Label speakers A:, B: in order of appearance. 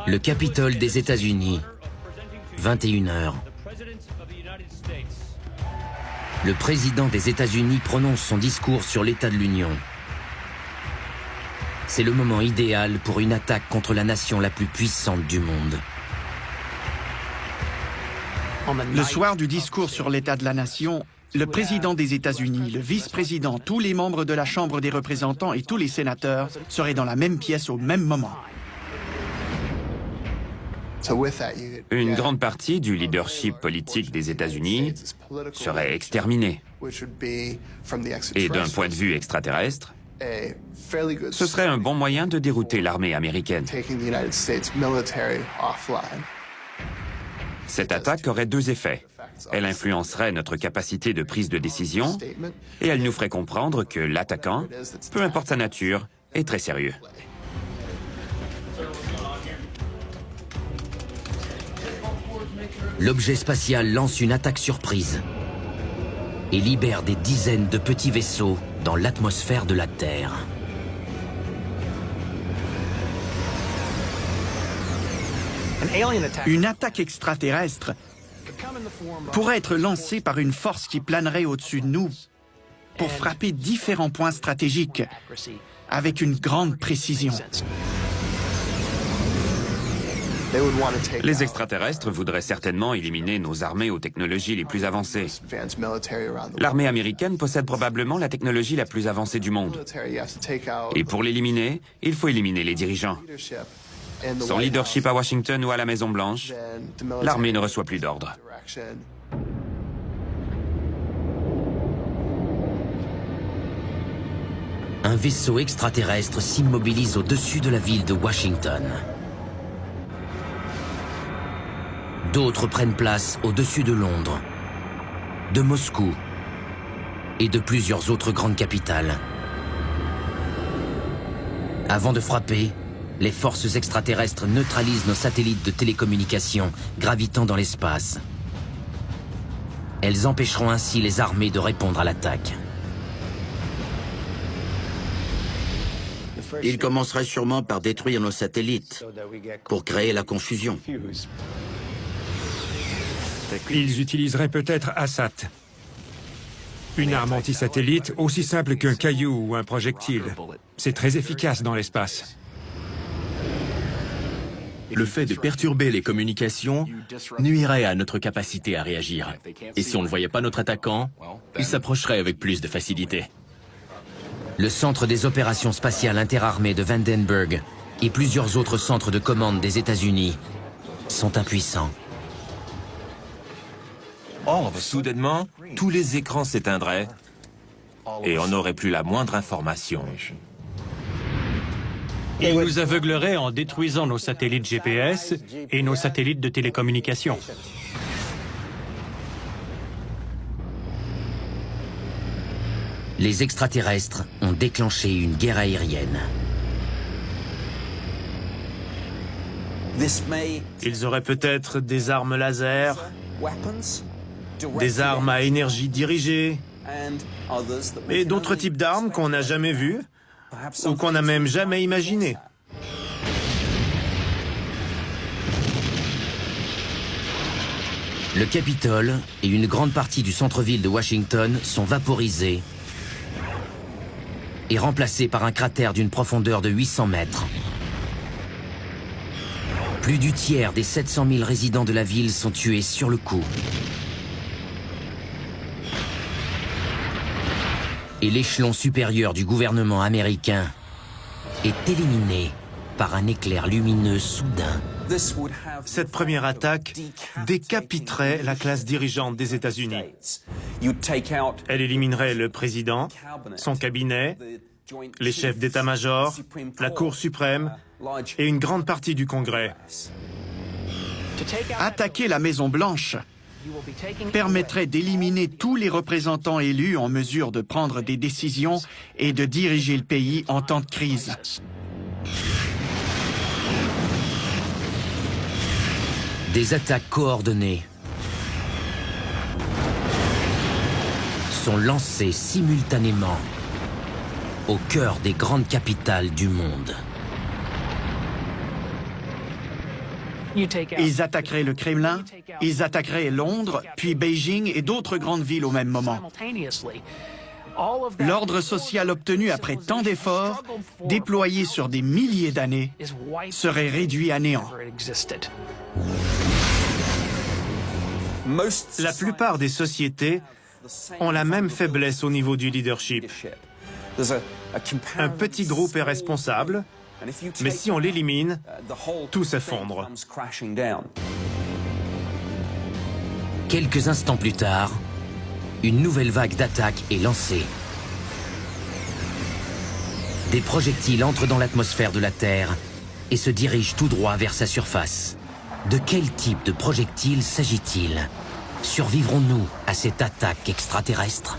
A: Le Capitole des États-Unis, 21h. Le président des États-Unis prononce son discours sur l'état de l'Union. C'est le moment idéal pour une attaque contre la nation la plus puissante du monde.
B: Le soir du discours sur l'état de la nation, le président des États-Unis, le vice-président, tous les membres de la Chambre des représentants et tous les sénateurs seraient dans la même pièce au même moment.
C: Une grande partie du leadership politique des États-Unis serait exterminée. Et d'un point de vue extraterrestre, ce serait un bon moyen de dérouter l'armée américaine. Cette attaque aurait deux effets. Elle influencerait notre capacité de prise de décision et elle nous ferait comprendre que l'attaquant, peu importe sa nature, est très sérieux.
A: L'objet spatial lance une attaque surprise et libère des dizaines de petits vaisseaux dans l'atmosphère de la Terre.
B: Une attaque extraterrestre pourrait être lancée par une force qui planerait au-dessus de nous pour frapper différents points stratégiques avec une grande précision.
C: Les extraterrestres voudraient certainement éliminer nos armées aux technologies les plus avancées. L'armée américaine possède probablement la technologie la plus avancée du monde. Et pour l'éliminer, il faut éliminer les dirigeants. Sans leadership à Washington ou à la Maison-Blanche, l'armée ne reçoit plus d'ordre.
A: Un vaisseau extraterrestre s'immobilise au-dessus de la ville de Washington. D'autres prennent place au-dessus de Londres, de Moscou et de plusieurs autres grandes capitales. Avant de frapper, les forces extraterrestres neutralisent nos satellites de télécommunications gravitant dans l'espace. Elles empêcheront ainsi les armées de répondre à l'attaque.
D: Ils commenceraient sûrement par détruire nos satellites pour créer la confusion.
E: Ils utiliseraient peut-être ASAT, une arme anti-satellite aussi simple qu'un caillou ou un projectile. C'est très efficace dans l'espace.
F: Le fait de perturber les communications nuirait à notre capacité à réagir. Et si on ne voyait pas notre attaquant, il s'approcherait avec plus de facilité.
A: Le centre des opérations spatiales interarmées de Vandenberg et plusieurs autres centres de commande des États-Unis sont impuissants.
G: Soudainement, tous les écrans s'éteindraient et on n'aurait plus la moindre information.
H: Ils nous aveugleraient en détruisant nos satellites GPS et nos satellites de télécommunication.
A: Les extraterrestres ont déclenché une guerre aérienne.
I: Ils auraient peut-être des armes laser, des armes à énergie dirigée et d'autres types d'armes qu'on n'a jamais vues ou qu'on n'a même jamais imaginées.
A: Le Capitole et une grande partie du centre-ville de Washington sont vaporisés et remplacés par un cratère d'une profondeur de 800 mètres. Plus du tiers des 700 000 résidents de la ville sont tués sur le coup. Et l'échelon supérieur du gouvernement américain est éliminé par un éclair lumineux soudain.
I: Cette première attaque décapiterait la classe dirigeante des États-Unis. Elle éliminerait le président, son cabinet, les chefs d'état-major, la Cour suprême et une grande partie du Congrès.
B: Attaquer la Maison-Blanche permettrait d'éliminer tous les représentants élus en mesure de prendre des décisions et de diriger le pays en temps de crise.
A: Des attaques coordonnées sont lancés simultanément au cœur des grandes capitales du monde.
B: Ils attaqueraient le Kremlin, ils attaqueraient Londres, puis Beijing et d'autres grandes villes au même moment. L'ordre social obtenu après tant d'efforts, déployé sur des milliers d'années, serait réduit à néant.
I: La plupart des sociétés ont la même faiblesse au niveau du leadership. Un petit groupe est responsable, mais si on l'élimine, tout s'effondre.
A: Quelques instants plus tard, une nouvelle vague d'attaques est lancée. Des projectiles entrent dans l'atmosphère de la Terre et se dirigent tout droit vers sa surface. De quel type de projectile s'agit-il? Survivrons-nous à cette attaque extraterrestre?